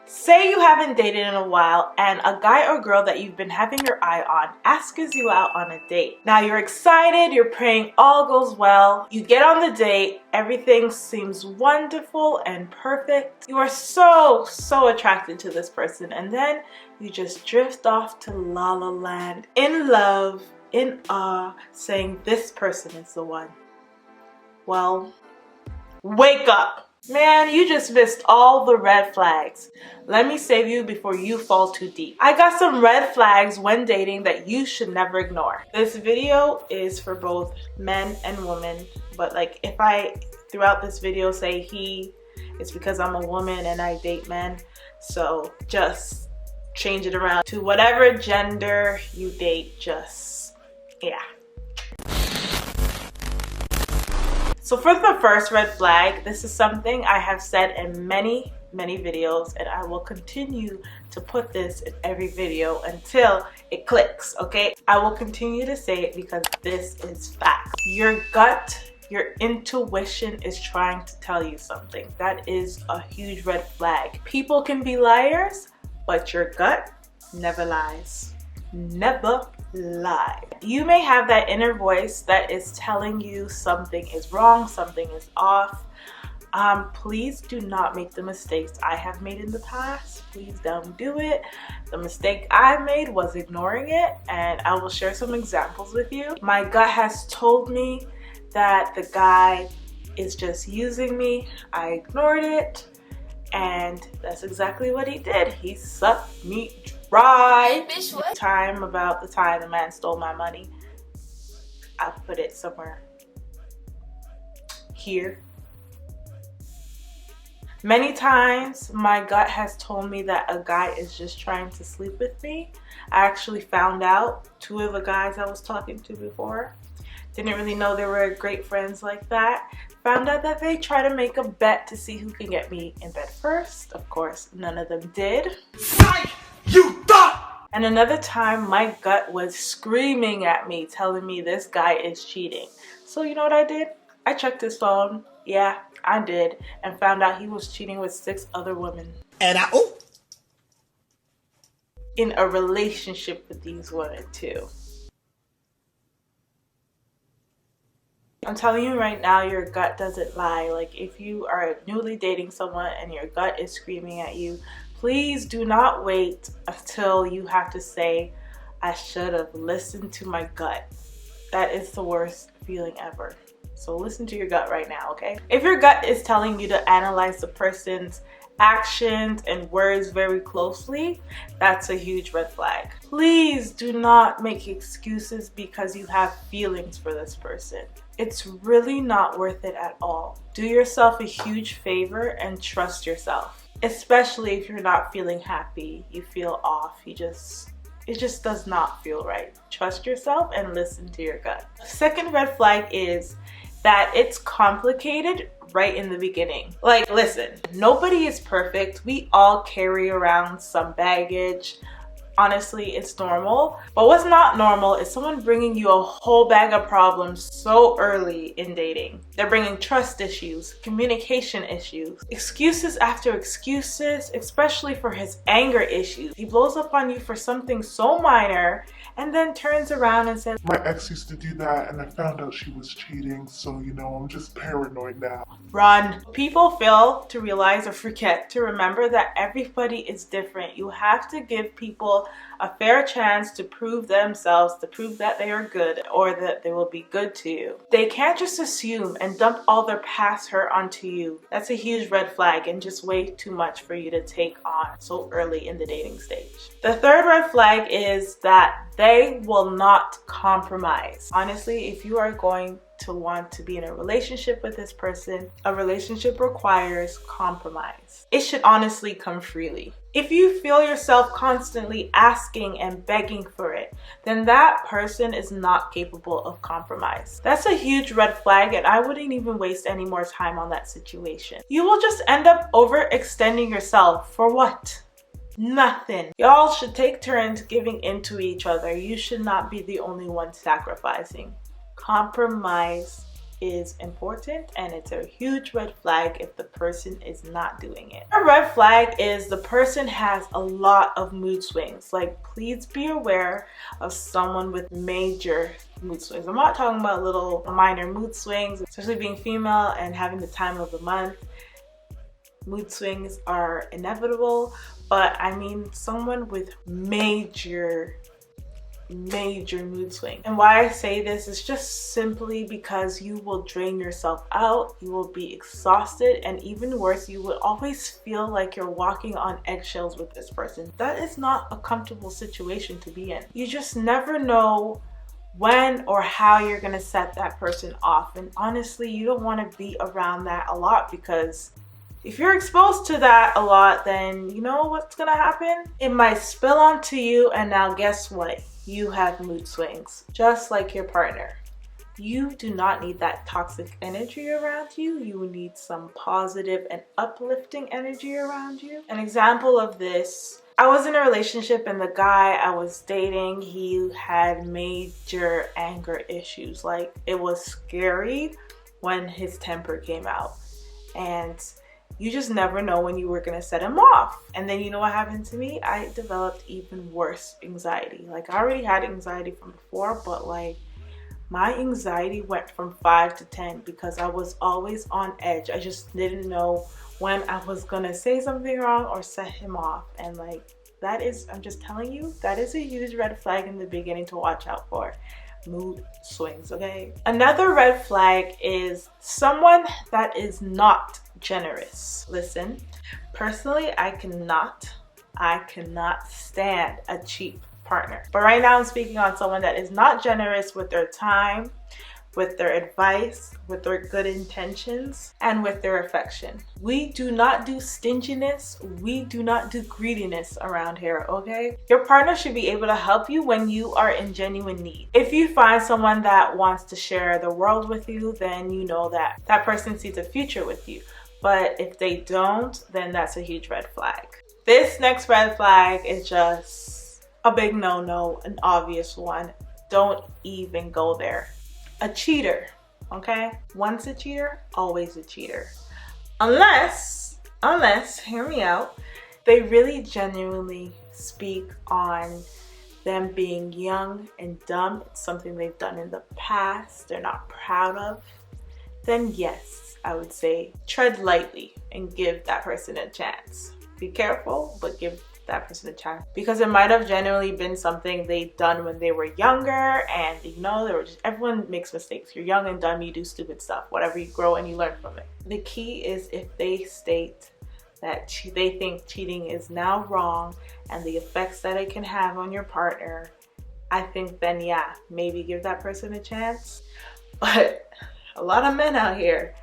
Say you haven't dated in a while and a guy or girl that you've been having your eye on asks you out on a date. Now you're excited, you're praying all goes well. You get on the date, everything seems wonderful and perfect. You are so attracted to this person, and then you just drift off to La La Land, in love, in awe, saying this person is the one. Well, wake up. Man, you just missed all the red flags. Let me save you before you fall too deep. I got some red flags when dating that you should never ignore. This video is for both men and women, but like if I throughout this video say he, it's because I'm a woman and I date men. So just change it around to whatever gender you date, just yeah. So for the first red flag, this is something I have said in many videos, and I will continue to put this in every video until it clicks, okay? I will continue to say it because this is fact. Your gut, your intuition is trying to tell you something. That is a huge red flag. People can be liars, but your gut never lies. Never lie. You may have that inner voice that is telling you something is wrong, something is off. Please do not make the mistakes I have made in the past. Please don't do it. The mistake I made was ignoring it, and I will share some examples with you. My gut has told me that the guy is just using me. I ignored it, and that's exactly what he did. He sucked me dry. Bitch, what? About the time the man stole my money. I put it somewhere here. Many times my gut has told me that a guy is just trying to sleep with me. I actually found out two of the guys I was talking to before. Didn't really know they were great friends like that. Found out that they try to make a bet to see who can get me in bed first. Of course, none of them did. Psych! You thought! And another time, my gut was screaming at me, telling me this guy is cheating. So you know what I did? I checked his phone. Yeah, I did. And found out he was cheating with 6 other women. And in a relationship with these women too. I'm telling you right now, your gut doesn't lie. Like if you are newly dating someone and your gut is screaming at you, please do not wait until you have to say, I should have listened to my gut. That is the worst feeling ever. So listen to your gut right now, okay? If your gut is telling you to analyze the person's actions and words very closely, that's a huge red flag. Please do not make excuses because you have feelings for this person. It's really not worth it at all. Do yourself a huge favor and trust yourself. Especially if you're not feeling happy, you feel off, it just does not feel right. Trust yourself and listen to your gut. Second red flag is that it's complicated right in the beginning. Like, listen, nobody is perfect. We all carry around some baggage. Honestly, it's normal. But what's not normal is someone bringing you a whole bag of problems so early in dating. They're bringing trust issues, communication issues, excuses after excuses, especially for his anger issues. He blows up on you for something so minor and then turns around and says, my ex used to do that and I found out she was cheating, so you know, I'm just paranoid now. Run. People fail to realize or forget to remember that everybody is different. You have to give people a fair chance to prove themselves, to prove that they are good or that they will be good to you. They can't just assume and dump all their past hurt onto you. That's a huge red flag and just way too much for you to take on so early in the dating stage. The third red flag is that they will not compromise. Honestly, if you are going to want to be in a relationship with this person, a relationship requires compromise. It should honestly come freely. If you feel yourself constantly asking and begging for it, then that person is not capable of compromise. That's a huge red flag, and I wouldn't even waste any more time on that situation. You will just end up overextending yourself for what? Nothing. Y'all should take turns giving into each other. You should not be the only one sacrificing. Compromise is important, and it's a huge red flag if the person is not doing it. A red flag is the person has a lot of mood swings. Like, please be aware of someone with major mood swings. I'm not talking about little minor mood swings, especially being female and having the time of the month. Mood swings are inevitable, but I mean someone with major mood swing. And why I say this is just simply because you will drain yourself out, you will be exhausted, and even worse, you will always feel like you're walking on eggshells with this person. That is not a comfortable situation to be in. You just never know when or how you're gonna set that person off, and honestly, you don't want to be around that a lot, because if you're exposed to that a lot, then you know what's gonna happen? It might spill onto you, and now guess what? You have mood swings, just like your partner. You do not need that toxic energy around you. You need some positive and uplifting energy around you. An example of this, I was in a relationship, and the guy I was dating, he had major anger issues. Like, it was scary when his temper came out. And you just never know when you were gonna set him off. And then you know what happened to me? I developed even worse anxiety. Like, I already had anxiety from before, but like my anxiety went from 5 to 10 because I was always on edge. I just didn't know when I was gonna say something wrong or set him off. And like, that is, I'm just telling you, that is a huge red flag in the beginning to watch out for. Mood swings, okay? Another red flag is someone that is not generous. Listen, personally, I cannot stand a cheap partner. But right now I'm speaking on someone that is not generous with their time, with their advice, with their good intentions, and with their affection. We do not do stinginess. We do not do greediness around here, okay? Your partner should be able to help you when you are in genuine need. If you find someone that wants to share the world with you, then you know that that person sees a future with you. But if they don't, then that's a huge red flag. This next red flag is just a big no-no, an obvious one. Don't even go there. A cheater, okay? Once a cheater, always a cheater. Unless, hear me out, they really genuinely speak on them being young and dumb. It's something they've done in the past, they're not proud of. Then yes, I would say tread lightly and give that person a chance. Be careful, but give that person a chance, because it might have genuinely been something they'd done when they were younger, and you know, they were just, everyone makes mistakes. You're young and dumb, you do stupid stuff. Whatever, you grow and you learn from it. The key is if they state that they think cheating is now wrong and the effects that it can have on your partner, I think then yeah, maybe give that person a chance. But a lot of men out here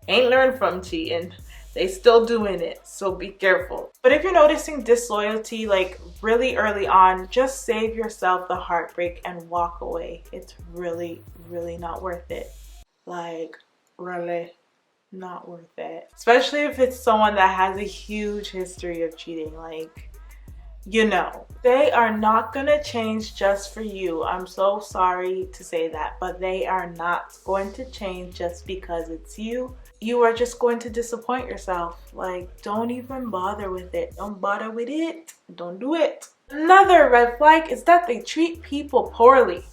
ain't learned from cheating. They still doing it, so be careful. But if you're noticing disloyalty like really early on, just save yourself the heartbreak and walk away. It's really not worth it. Like, really not worth it. Especially if it's someone that has a huge history of cheating. Like, you know, they are not gonna change just for you. I'm so sorry to say that, but they are not going to change just because it's you. You are just going to disappoint yourself. Like, don't even bother with it. Don't bother with it. Don't do it. Another red flag is that they treat people poorly.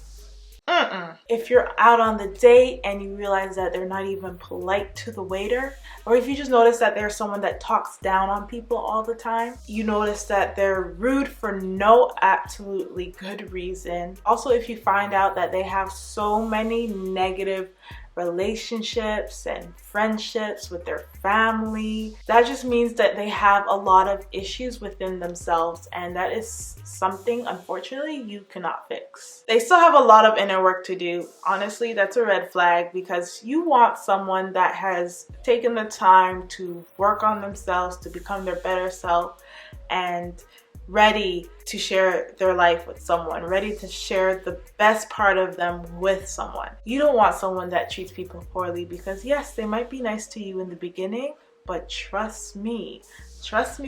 If you're out on the date and you realize that they're not even polite to the waiter, or if you just notice that there's someone that talks down on people all the time, you notice that they're rude for no absolutely good reason. Also, if you find out that they have so many negative relationships and friendships with their family, that just means that they have a lot of issues within themselves, and that is something unfortunately you cannot fix. They still have a lot of inner work to do. Honestly, that's a red flag, because you want someone that has taken the time to work on themselves, to become their better self, and ready to share their life with someone, ready to share the best part of them with someone. You don't want someone that treats people poorly, because yes, they might be nice to you in the beginning, but trust me,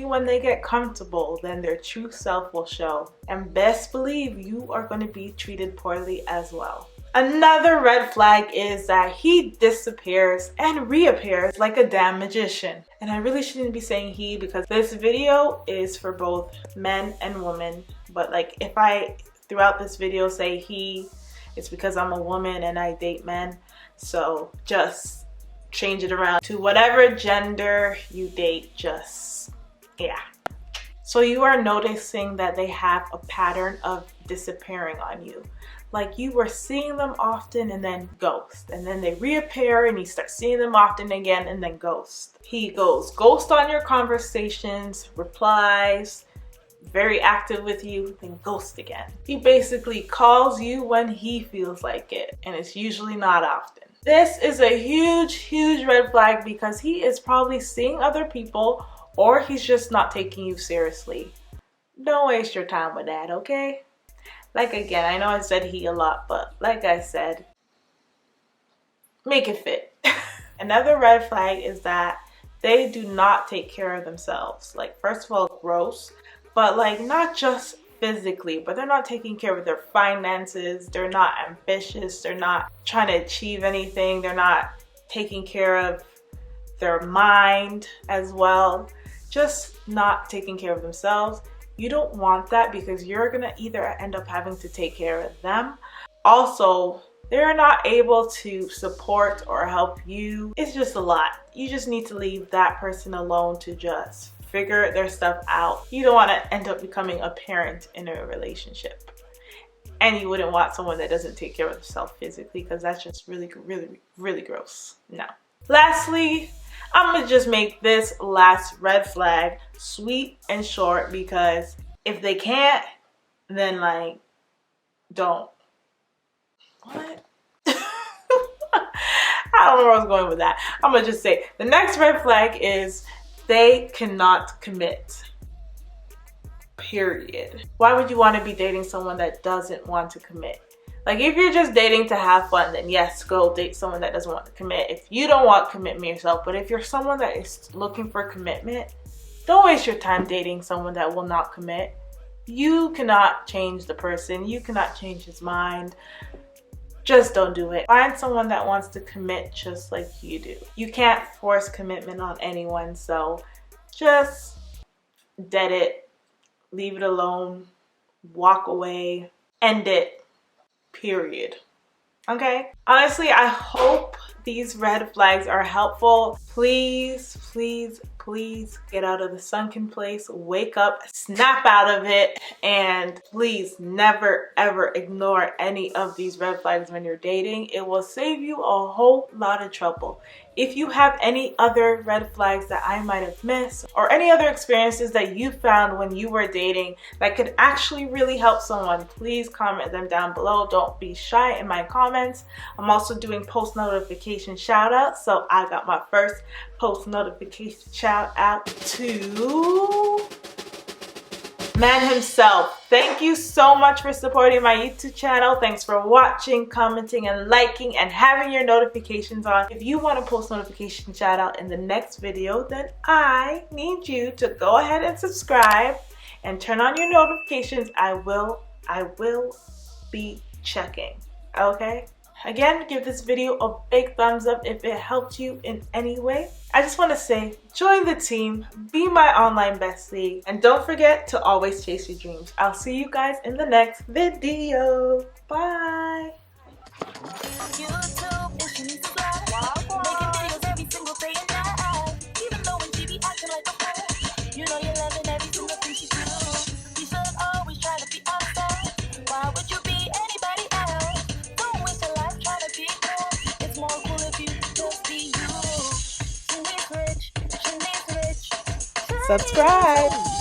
when they get comfortable, then their true self will show. And best believe you are going to be treated poorly as well. Another red flag is that he disappears and reappears like a damn magician. And I really shouldn't be saying he because this video is for both men and women. But like if I throughout this video say he, it's because I'm a woman and I date men. So just change it around to whatever gender you date, just yeah. So you are noticing that they have a pattern of disappearing on you. Like you were seeing them often and then ghost. And then they reappear and you start seeing them often again and then ghost. He goes ghost on your conversations, replies, very active with you, then ghost again. He basically calls you when he feels like it, and it's usually not often. This is a huge red flag because he is probably seeing other people or he's just not taking you seriously. Don't waste your time with that, okay? Like again, I know I said he a lot, but like I said, make it fit. Another red flag is that they do not take care of themselves. Like first of all, gross, but like not just physically, but they're not taking care of their finances. They're not ambitious. They're not trying to achieve anything. They're not taking care of their mind as well. Just not taking care of themselves. You don't want that because you're gonna either end up having to take care of them. Also, they're not able to support or help you. It's just a lot. You just need to leave that person alone to just figure their stuff out. You don't want to end up becoming a parent in a relationship. And you wouldn't want someone that doesn't take care of themselves physically because that's just really gross. No. Lastly, I'm gonna just make this last red flag sweet and short because if they can't, then like, don't. What? I don't know where I was going with that. I'm gonna just say the next red flag is they cannot commit. Period. Why would you want to be dating someone that doesn't want to commit? Like if you're just dating to have fun, then yes, go date someone that doesn't want to commit. If you don't want commitment yourself, but if you're someone that is looking for commitment, don't waste your time dating someone that will not commit. You cannot change the person. You cannot change his mind. Just don't do it. Find someone that wants to commit just like you do. You can't force commitment on anyone, so just dead it, leave it alone, walk away, end it. Period. Okay? Honestly, I hope these red flags are helpful. Please get out of the sunken place, wake up, snap out of it, and please never ever ignore any of these red flags when you're dating. It will save you a whole lot of trouble. If you have any other red flags that I might have missed or any other experiences that you found when you were dating that could actually really help someone, please comment them down below. Don't be shy in my comments. I'm also doing post notification shout outs. So I got my first post notification shout out to man himself. Thank you so much for supporting my YouTube channel. Thanks for watching, commenting, and liking, and having your notifications on. If you want a post notification shout out in the next video, then I need you to go ahead and subscribe and turn on your notifications. I will be checking. Okay? Again, give this video a big thumbs up if it helped you in any way. I just want to say, join the team, be my online bestie, and don't forget to always chase your dreams. I'll see you guys in the next video. Bye. Subscribe.